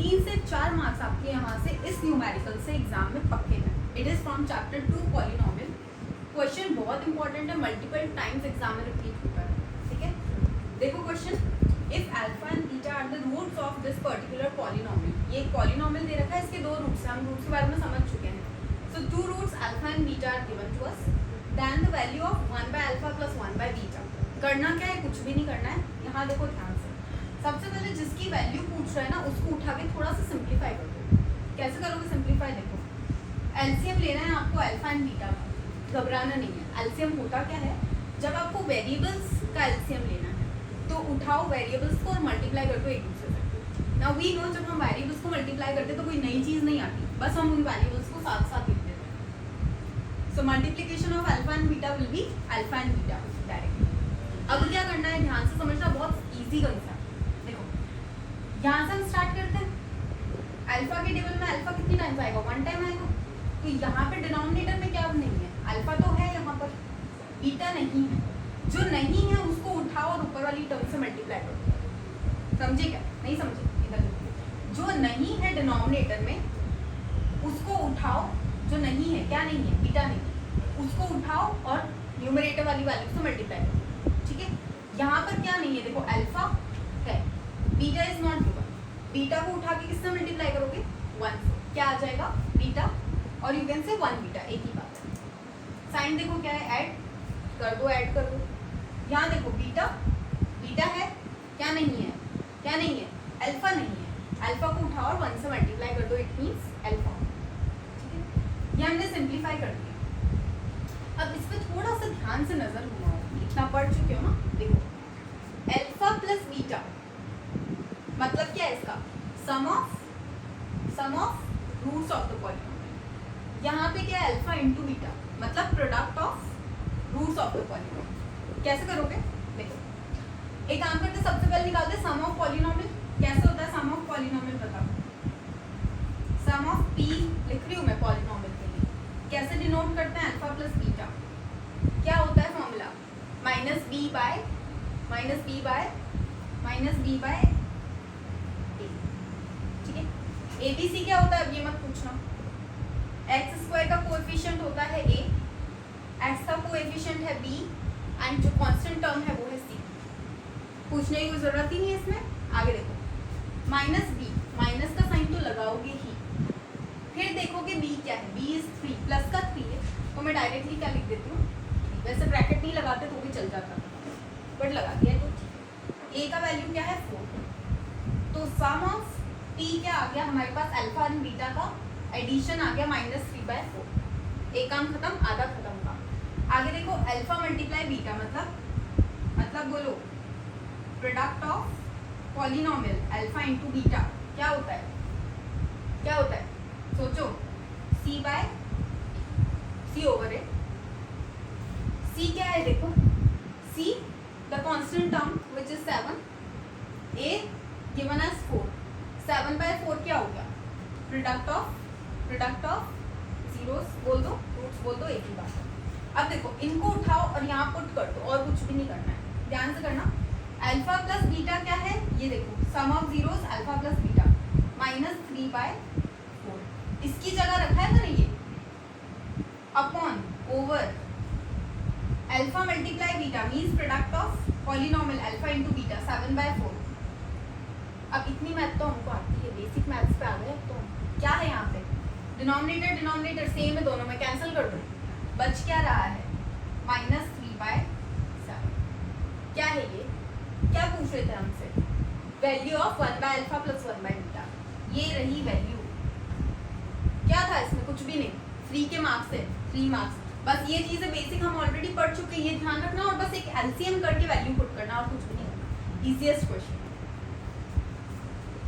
3 से 4 मार्क्स आपके यहाँ से इस न्यूमेरिकल से एग्जाम में पक्के हैं। It is from chapter 2 polynomial. Question बहुत इंपॉर्टेंट है, मल्टीपल टाइम्स एग्जाम में रिपीट होता है, ठीक है। देखो question, if alpha and beta are the roots of this particular polynomial. ये एक पॉलिनोमियल दे रखा है, इसके दो रूट्स हैं, हम रूट्स के बारे में समझ चुके हैं। So two roots alpha and beta are given to us, then the value of 1 by alpha plus 1 by beta. करना क्या है, कुछ भी नहीं करना है। यहाँ देखो ध्यान से, सबसे पहले जिसकी वैल्यू पूछ रहा है ना उसको उठा के थोड़ा सा सिंप्लीफाई कर दो। कैसे करोगे सिंप्लीफाई, देखो एलसीएम लेना है आपको अल्फा एंड बीटा का, घबराना नहीं है। एलसीएम होता क्या है, जब आपको वेरिएबल्स का एलसीएम लेना है तो उठाओ वेरिएबल्स को और मल्टीप्लाई कर दो एक दूसरे से। नाउ वी नो जब हम वेरिएबल्स को मल्टीप्लाई करते तो कोई नई चीज़ नहीं आती, बस हम उन वेरिएबल्स को साथ साथ लिख देते हैं। So multiplication of alpha and beta will be alpha and beta directly. अब क्या करना है, ध्यान से समझना, बहुत ईजी कंसेप्ट। देखो यहाँ से हम स्टार्ट करते हैं। अल्फा के टेबल में अल्फा कितनी टाइम्स आएगा, 1 टाइम आएगा। तो यहाँ पे डिनोमिनेटर में क्या नहीं है, अल्फा तो है यहाँ पर, बीटा नहीं है। जो नहीं है उसको उठाओ और ऊपर वाली टर्म से मल्टीप्लाई करो। समझे क्या, नहीं समझे, इधर देखो। जो नहीं है डिनोमिनेटर में उसको उठाओ, जो नहीं है, क्या नहीं है, बीटा नहीं है, उसको उठाओ और न्यूमरेटर वाली वैल्यू से मल्टीप्लाई करो, ठीक है। यहाँ पर क्या नहीं है, देखो अल्फा है, beta is not given. Beta को उठा के किससे मल्टीप्लाई करोगे, 1 से, क्या आ जाएगा, बीटा, और यू कैन से 1 बीटा, एक ही बात है। साइन देखो क्या है, ऐड कर दो, ऐड कर दो। यहाँ देखो बीटा, बीटा है, क्या नहीं है, क्या नहीं है, अल्फा नहीं है। अल्फा को उठाओ और 1 से मल्टीप्लाई कर दो, इट मीन्स अल्फा, ठीक है। ये हमने सिंप्लीफाई कर दिया। अब इस पर थोड़ा सा ध्यान से नजर घुमाओ, इतना पढ़ चुके हो ना। देखो अल्फा प्लस बीटा मतलब क्या है इसका, sum of roots of the polynomial. यहाँ पे क्या है, अल्फा इंटू बीटा मतलब product of roots of the polynomial. कैसे करोगे, देखो एक काम करते, सबसे पहले निकालते सम ऑफ पॉलिनोमियल। कैसे होता है सम ऑफ पॉलिनोमियल, बताओ। सम ऑफ पी लिख रही हूँ मैं पॉलिनोमियल के लिए। कैसे डिनोट करते हैं, अल्फा प्लस बीटा। क्या होता है फॉर्मूला, माइनस बी बाय ए, ठीक है। एबीसी क्या होता है, अब ये मत पूछना। एक्स स्क्वायर का कोएफिशिएंट होता है ए, एक्स का कोएफिशिएंट है बी, एंड जो कांस्टेंट टर्म है वो है सी। पूछने की कोई जरूरत ही नहीं है इसमें। आगे देखो माइनस बी, माइनस का साइन तो लगाओगे ही। फिर देखोगे बी क्या है, बी इज 3, प्लस का 3 है, तो मैं डायरेक्टली क्या लिख देती हूँ, वैसे ब्रैकेट नहीं लगाते तो भी चल जाता, बट लगा दिया तो ठीक है। ए का वैल्यू क्या है 4, तो सम ऑफ पी क्या आ गया हमारे पास, अल्फा एंड बीटा का एडिशन आ गया -3/4। एक काम खत्म, आधा खत्म का। आगे देखो अल्फा मल्टीप्लाई बीटा मतलब बोलो product of polynomial alpha into beta क्या होता है, क्या होता है, सोचो, c ओवर ए। c क्या है, देखो c the constant term which is 7, a given as 4, 7/4 क्या हो गया, प्रोडक्ट ऑफ जीरोस बोल दो, रूट्स बोल दो, एक ही बात है। अब देखो इनको उठाओ और यहाँ पुट कर दो, और कुछ भी नहीं करना है, ध्यान से करना। अल्फा प्लस बीटा क्या है, ये देखो sum of zeros alpha plus beta -3/4, इसकी जगह रखा है मैंने ये, upon over alpha multiply beta means product of polynomial alpha into beta 7/4। अब इतनी मैथ तो हमको आती है, बेसिक मैथ्स पे आ गए। तो क्या है यहाँ पे, डिनोमिनेटर सेम है दोनों में, कैंसिल कर दो, बच क्या रहा है, -3/7। क्या है ये, क्या पूछ रहे थे हमसे, वैल्यू ऑफ 1/अल्फा प्लस 1/बीटा। ये रही वैल्यू, क्या था इसमें, कुछ भी नहीं, 3 के मार्क्स है, 3 मार्क्स। बस ये चीज़ें बेसिक हम ऑलरेडी पढ़ चुके हैं, ये ध्यान रखना, और बस एक एलसीएम करके वैल्यू पुट करना, और कुछ भी नहीं करना। Easiest question.